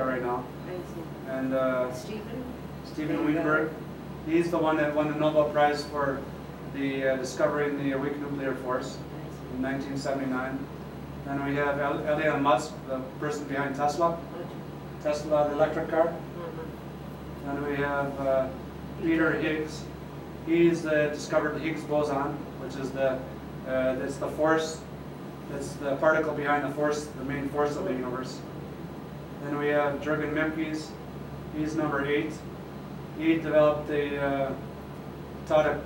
right now. I see. And Steven And, Weinberg, he's the one that won the Nobel Prize for the discovering the weak nuclear force in 1979. Then we have Elon Musk, the person behind Tesla, the electric car. Then we have Peter Higgs. He's discovered the Higgs boson, which is that's the force, that's the particle behind the force, the main force of the universe. Then we have Jürgen Memkes. He's number 8. He developed taught a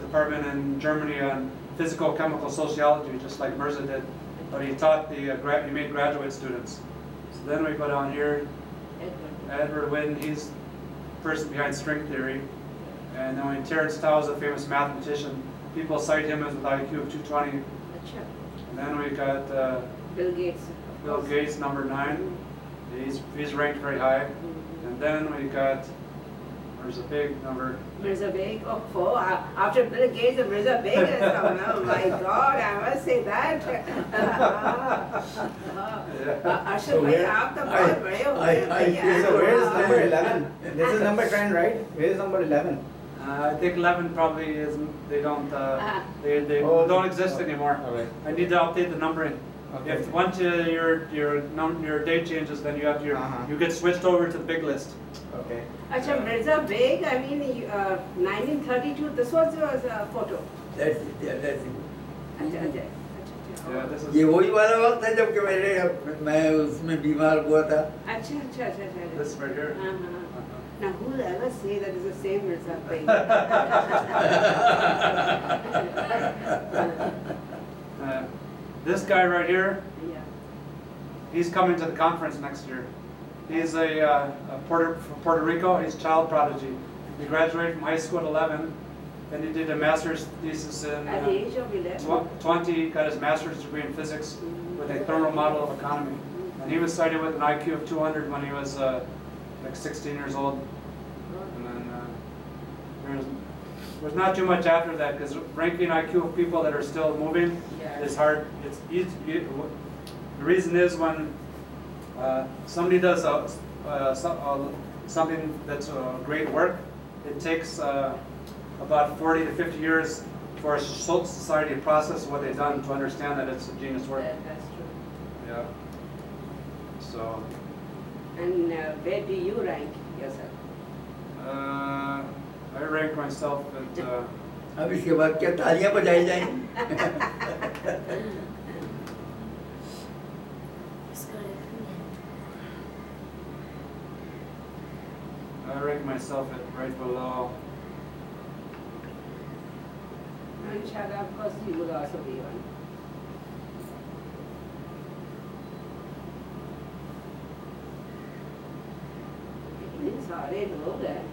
department in Germany on physico-chemical sociology, just like Mirza did. But he taught he made graduate students. So then we go down here. Edward Wynne, he's the person behind string theory. And then when Terence Tao is a famous mathematician, people cite him as with IQ of 220. And then we got Bill Gates. Bill Gates, number 9. He's ranked very high. And then we got, there's a big number. Mirza Beg, oh, 4. After Bill Gates, Mirza Beg has come. Oh my God, I must say that. So where is number 11? This is number 10, right? Where is number 11? I think 11 probably is. They don't. They don't exist anymore. All right. I need to update the numbering. Okay. If once your date changes, then you have you get switched over to the big list. Okay. Acha, Mirza Beg, I mean, 1932, this was your photo. That's it, yeah, that's it. Acha, acha. Yeah, this is. ये वही वाला वक्त है जब कि मैं उसमें बीमार हुआ था. Acha, acha, acha, acha. This right here. Now, who will ever say that is the same Mirza Beg? This guy right here, Yeah. he's coming to the conference next year. He's from Puerto Rico. He's a child prodigy. He graduated from high school at 11. Then he did a master's thesis in At the age of 11. 20. He got his master's degree in physics with a thermal model of economy. And he was cited with an IQ of 200 when he was like 16 years old. And then there's not too much after that, because ranking IQ of people that are still moving is hard. It's easy. The reason is when somebody does something that's great work, it takes about 40 to 50 years for a society to process what they've done to understand that it's a genius work. That's true. Yeah. So. And where do you rank yourself? I rank myself at. अब इसके बाद क्या तालियां बजाई जाएंगी? I rank myself at right below. Inshallah, of course, you will also be one. इतने सारे लोग हैं.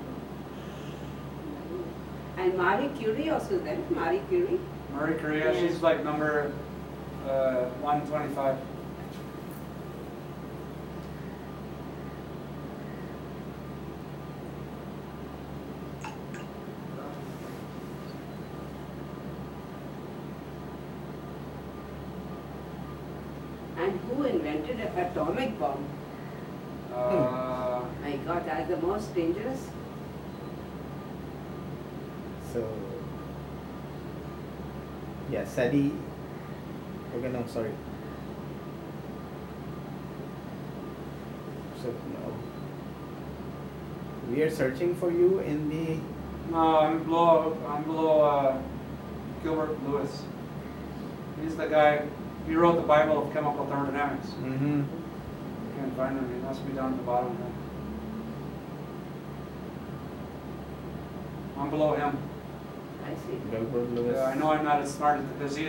And Marie Curie also then, Marie Curie. Marie Curie, yeah. She's like number 125. And who invented an atomic bomb? My God, that's the most dangerous. So, yeah, Sadi. Okay, no, sorry. So, no. We are searching for you in the. No, I'm below Gilbert Lewis. He's the guy. He wrote the Bible of chemical thermodynamics. Mm-hmm. Can't find him. He must be down at the bottom there. I'm below him. I see. Gilbert Lewis. I know I'm not as smart because he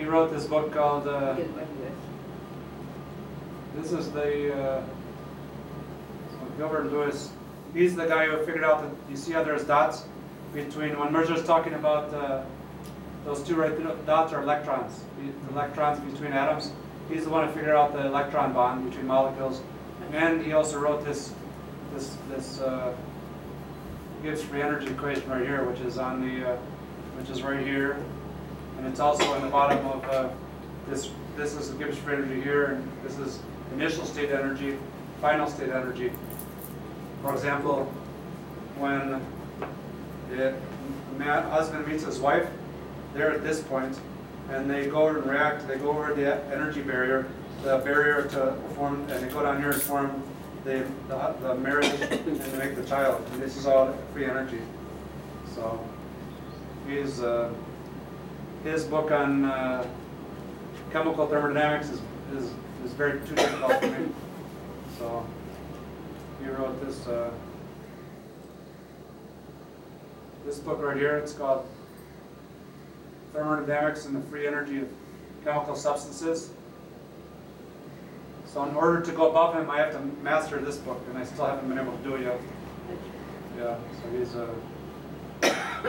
wrote this book called. Gilbert Lewis. This is the Gilbert Lewis. He's the guy who figured out that you see how there's dots between when Mirza's talking about those two right dots are electrons. The electrons between atoms. He's the one who figured out the electron bond between molecules, and he also wrote this Gibbs free energy equation right here, which is on the which is right here, and it's also in the bottom of this. This is the Gibbs free energy here, and this is initial state energy. final state energy. For example, when a husband meets his wife, they're at this point, and they go and react, they go over the energy barrier, the barrier to form, and they go down here and form the marriage and they make the child. And this is all free energy. So his book on chemical thermodynamics is very too difficult for me. So he wrote this book right here. It's called Thermodynamics and the Free Energy of Chemical Substances. So in order to go above him, I have to master this book, and I still haven't been able to do it yet. Yeah, so he's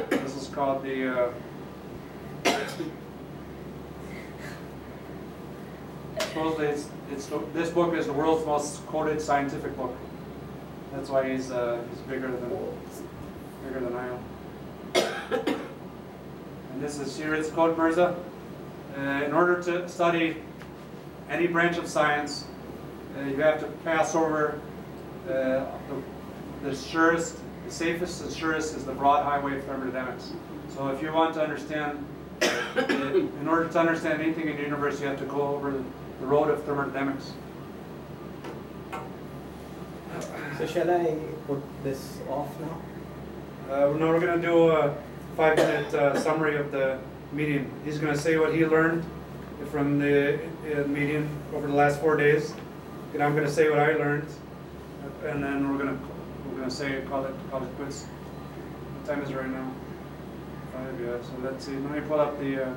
this is called the supposedly this book is the world's most quoted scientific book. That's why he's bigger than I am. And this is here. It's called Mirza. In order to study any branch of science, you have to pass over the surest, the safest and surest is the broad highway of thermodynamics. So if you want to understand, in order to understand anything in the universe, you have to go over the road of thermodynamics. So shall I put this off now? No, we're going to do a 5-minute summary of the meeting. He's going to say what he learned from the meeting over the last 4 days, and I'm going to say what I learned, and then we're going to say call it quits. What time is it right now? 5, yeah. So let's see. Let me pull up the.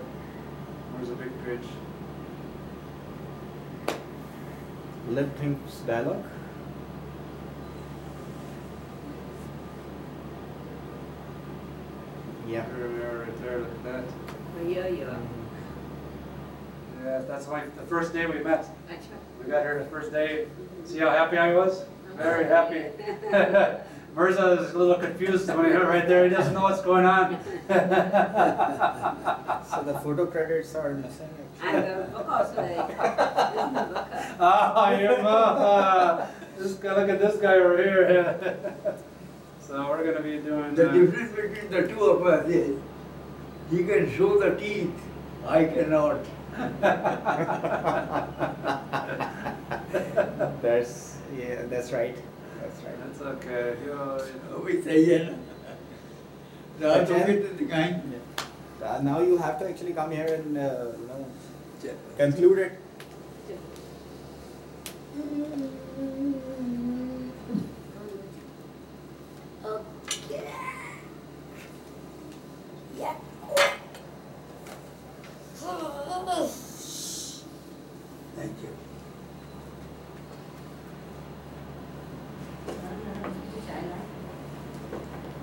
Where's the big page? Libb Thims dialogue. Yeah. There we are, right there. Look at that. Yeah. Yeah, that's the first day we met. We got here the first day. See how happy I was? Very happy. Mirza is a little confused when he right there. He doesn't know what's going on. So the photo credits are missing. And the book also, this is the book. Look at this guy over here. So we're going to be doing. The difference between the two of us is he can show the teeth, I cannot. That's right. That's right. That's okay. We say, yeah. That's okay to the kind. Now you have to actually come here and conclude it. Okay. Yeah. Thank you.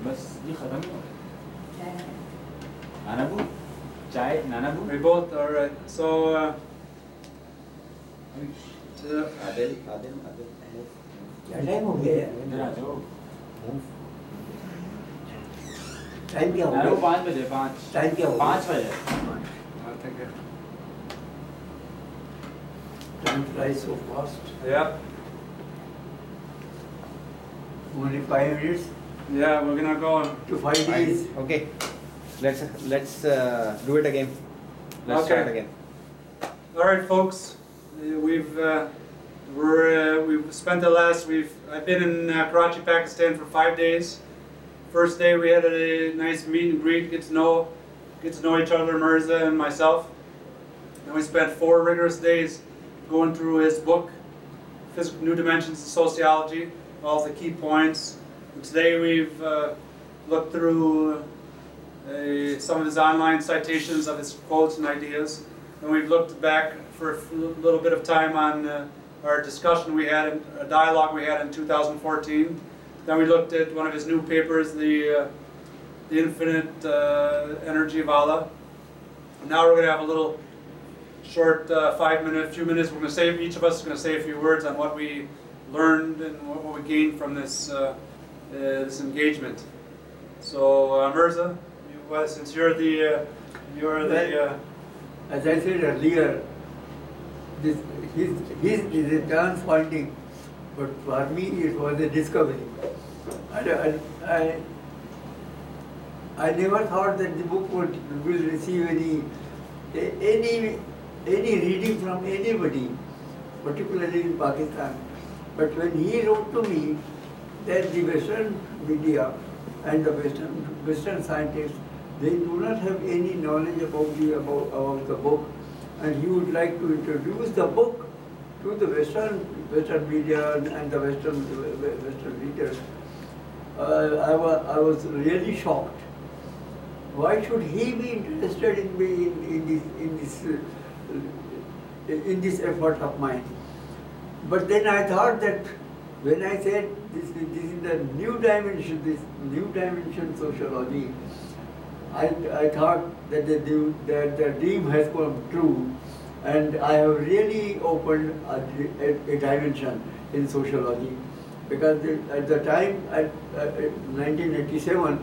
बस ये खत्म ही हो गया नानाबू चाय नानाबू We both all right. So Adil. क्या time हो गया यार? इधर आ जाओ टाइम क्या हो नानाबू गया? 5 बजे 5 टाइम क्या हो गया? 5 बजे thank you. Time flies so fast. Yeah. Only 5 minutes Yeah, we're gonna go on. to 5 days. Okay. Let's do it again. Let's Okay. start again. All right, folks. We've spent I've been in Karachi, Pakistan for 5 days. First day we had a nice meet and greet, get to know each other, Mirza and myself. Then we spent 4 rigorous days going through his book, New Dimensions of Sociology, all the key points. And today we've looked through some of his online citations of his quotes and ideas. And we've looked back for a little bit of time on our discussion we had, a dialogue we had in 2014. Then we looked at one of his new papers, the Infinite Energy of Allah. And now we're going to have a little short few minutes. We're going to say, each of us is going to say a few words on what we learned and what we gained from this engagement. So Mirza, since you're the As I said earlier, his trans finding but for me it was a discovery. I never thought that the book will receive any reading from anybody, particularly in Pakistan. But when he wrote to me that the Western media and the Western scientists, they do not have any knowledge about the book, and he would like to introduce the book to the Western media and the Western readers, I was really shocked. Why should he be interested in this effort of mine? But then I thought that when I said this is the new dimension, this new dimension sociology, I thought that the dream has come true, and I have really opened a dimension in sociology. Because at the time, at 1987,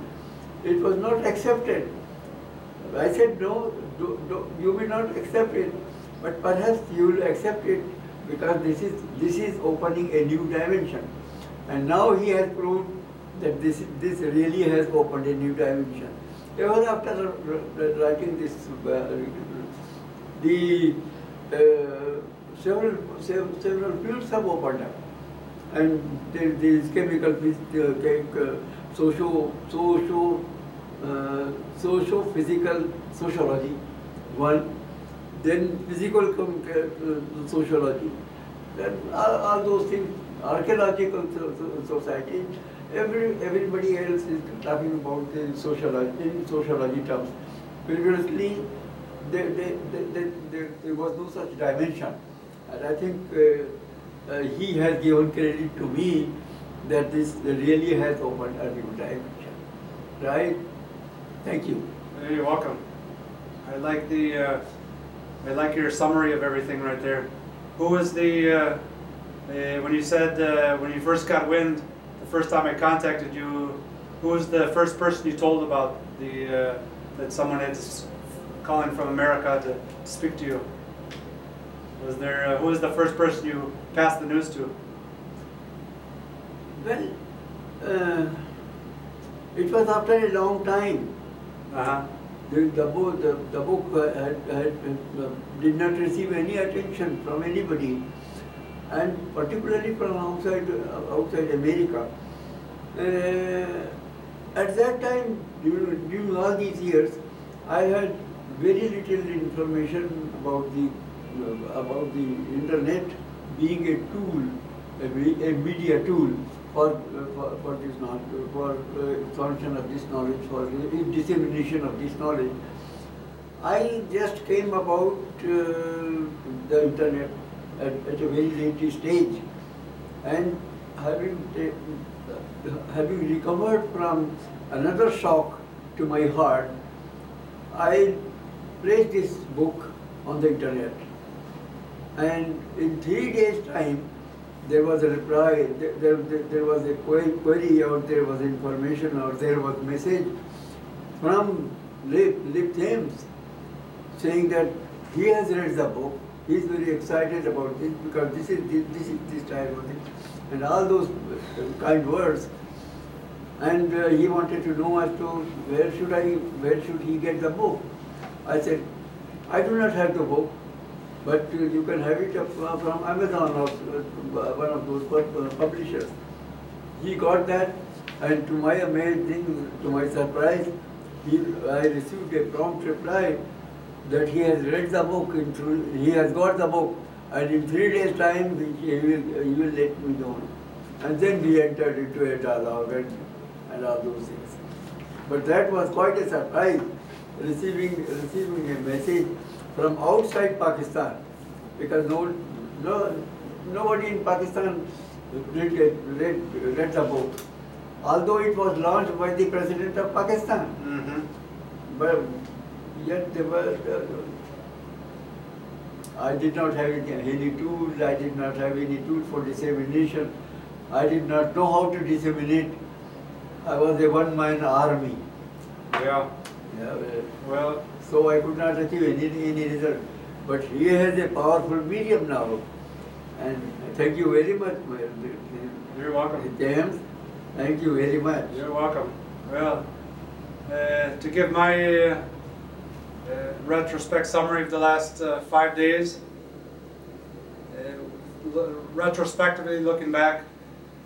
it was not accepted. I said, no, you will not accept it, but perhaps you will accept it because this is opening a new dimension. And now he has proved that this really has opened a new dimension. Even after writing this, several fields have opened up. And there is chemical, socio-physical sociology, one, then physical sociology, then all those things, archaeological society, everybody else is talking about the sociology, in sociology terms. Previously, there was no such dimension. And I think he has given credit to me that this really has opened a new dimension. Right? Thank you. You're welcome. I like your summary of everything right there. Who was when you said when you first got wind, the first time I contacted you, who was the first person you told about that someone had calling from America to speak to you? Who was the first person you passed the news to? Well, it was after a long time. Uh-huh. The book did not receive any attention from anybody, and particularly from outside America. At that time, during all these years, I had very little information about the internet being a tool, a media tool for this knowledge, for expansion of this knowledge, for dissemination of this knowledge. I just came about the internet at a very late stage, and having recovered from another shock to my heart, I placed this book on the internet. And in 3 days' time, there was a reply, there was a query out there, was information out there, was message from Libb Thims saying that he has read the book, he is very excited about this because this is this type of thing, and all those kind words. And he wanted to know as to where should he get the book. I said, I do not have the book, but you can have it from Amazon or one of those publishers. He got that, and to my amazing, to my surprise, I received a prompt reply that he has read the book, he has got the book, and in 3 days' time he will let me know. And then we entered into a dialogue and all those things. But that was quite a surprise, receiving a message from outside Pakistan, because nobody in Pakistan read the book, although it was launched by the President of Pakistan. Mm-hmm. But yet I did not have any tools, I did not have any tools for dissemination, I did not know how to disseminate. I was a one-man army. Yeah. Well, so I could not achieve any result. But he has a powerful medium now, and Thank you very much, You're welcome. James. Thank you very much. You're welcome. Well, to give my retrospect summary of the last 5 days, retrospectively looking back,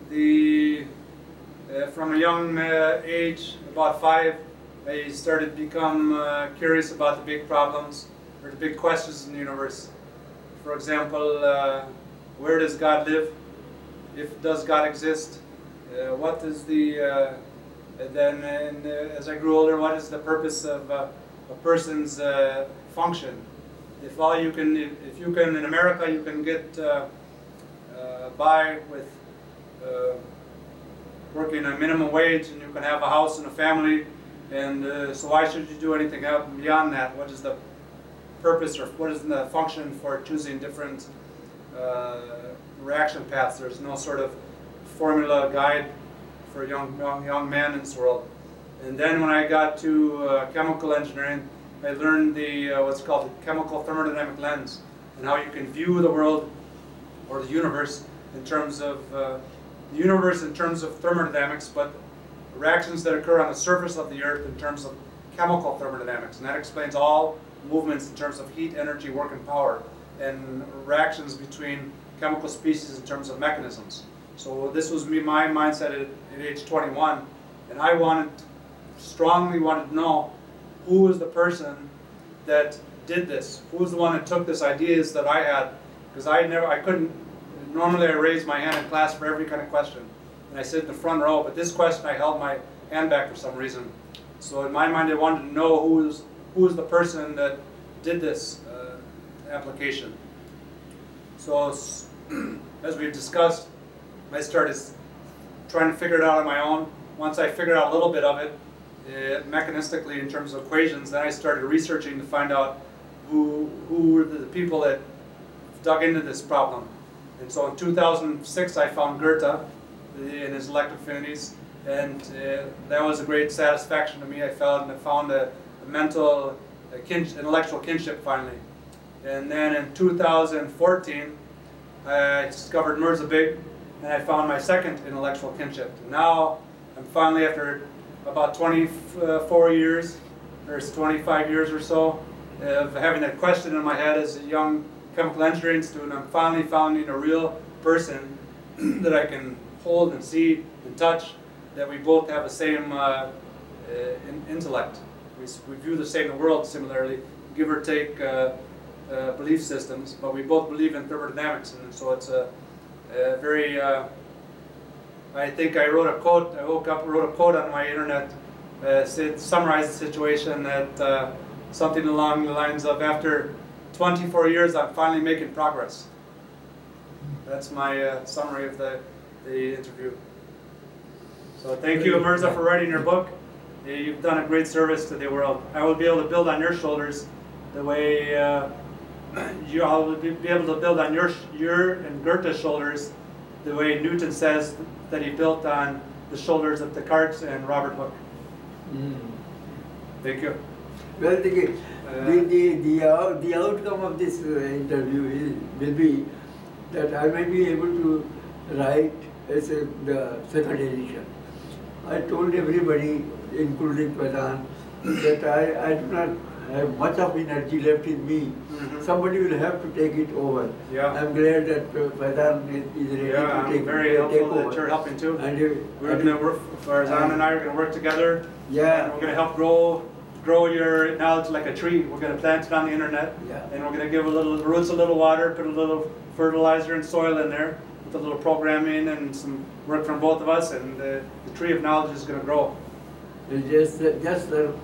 from a young age, about 5, I started to become curious about the big problems or the big questions in the universe. For example, where does God live? Does God exist? What is the as I grew older, what is the purpose of a person's function? If you can in America you can get by with working a minimum wage, and you can have a house and a family, and so why should you do anything beyond that? What is the purpose, or what is the function for choosing different reaction paths? There's no sort of formula guide for young men in this world. And then when I got to chemical engineering, I learned the what's called the chemical thermodynamic lens, and how you can view the world or the universe in terms of thermodynamics, but reactions that occur on the surface of the earth in terms of chemical thermodynamics. And that explains all movements in terms of heat, energy, work, and power, and reactions between chemical species in terms of mechanisms. So this was my mindset at age 21, and I strongly wanted to know who was the person that did this, who was the one that took this ideas that I had, because I couldn't. Normally I raise my hand in class for every kind of question, and I sit in the front row, but this question I held my hand back for some reason. So in my mind I wanted to know who was the person that did this application. So as we've discussed, I started trying to figure it out on my own. Once I figured out a little bit of it, mechanistically in terms of equations, then I started researching to find out who were the people that dug into this problem. And so in 2006 I found Goethe in his electric affinities, and that was a great satisfaction to me. I found a mental, intellectual kinship finally. And then in 2014 I discovered Mirza, and I found my second intellectual kinship. And now I'm finally, after about 24 years, or 25 years or so, of having that question in my head as a young chemical engineering student, I'm finally finding a real person that I can hold and see and touch, that we both have the same intellect. We view the same world similarly, give or take belief systems, but we both believe in thermodynamics, and so it's a very, I think I wrote a quote, I woke up and wrote a quote on my internet, summarized the situation that something along the lines of, after 24 years I'm finally making progress. That's my summary of the interview. So thank you, Mirza, for writing your book. You've done a great service to the world. I will be able to build on your shoulders the way I will be able to build on your and Goethe's shoulders the way Newton says that he built on the shoulders of Descartes and Robert Hooke. Thank you. Well, the outcome of this interview will be that I may be able to write as the second edition. I told everybody, including Pradhan, that I do not have much of energy left in me. Somebody will have to take it over. Yeah. I'm glad that Pradhan is ready to take, very helpful that you're helping too. And we're going to work, Farzan and I are going to work together. Yeah. And we're going to help grow your knowledge like a tree. We're going to plant it on the internet. Yeah. And we're going to give the roots a little water, put a little fertilizer and soil in there, with a little programming and some work from both of us, and the tree of knowledge is going to grow. It just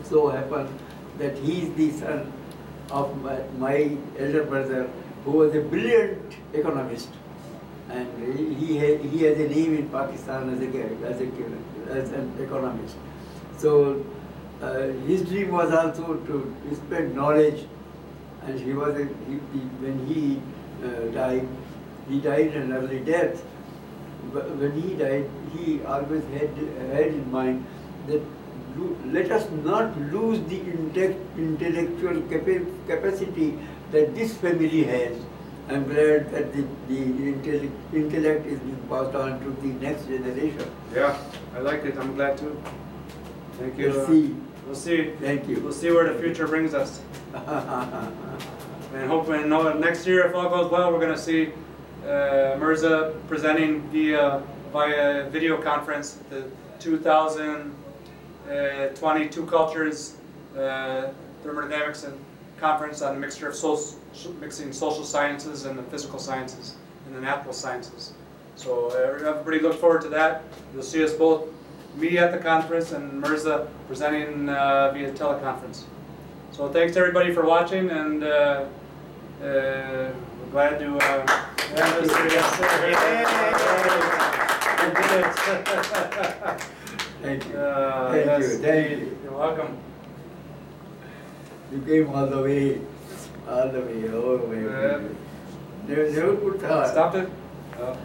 so happened that he is the son of my elder brother, who was a brilliant economist, and he has a name in Pakistan as an economist. So his dream was also to spread knowledge, and when he died an early death. But when he died, he always had in mind that let us not lose the intellectual capacity that this family has. I'm glad that the intellect is being passed on to the next generation. Yeah, I like it. I'm glad too. Thank you. Let's see. We'll see. Thank you. We'll see where the future brings us. And hopefully, next year, if all goes well, we're going to see Mirza presenting via video conference at the 2020 Two Cultures Thermodynamics and Conference on a mixture of mixing social sciences and the physical sciences and the natural sciences. So everybody look forward to that. You'll see us both, me at the conference and Mirza presenting via teleconference. So thanks to everybody for watching, and we're glad to have this Thank you. Yes, Thank you. You're welcome. You came all the way. Yeah. Never put Stopped it? Oh.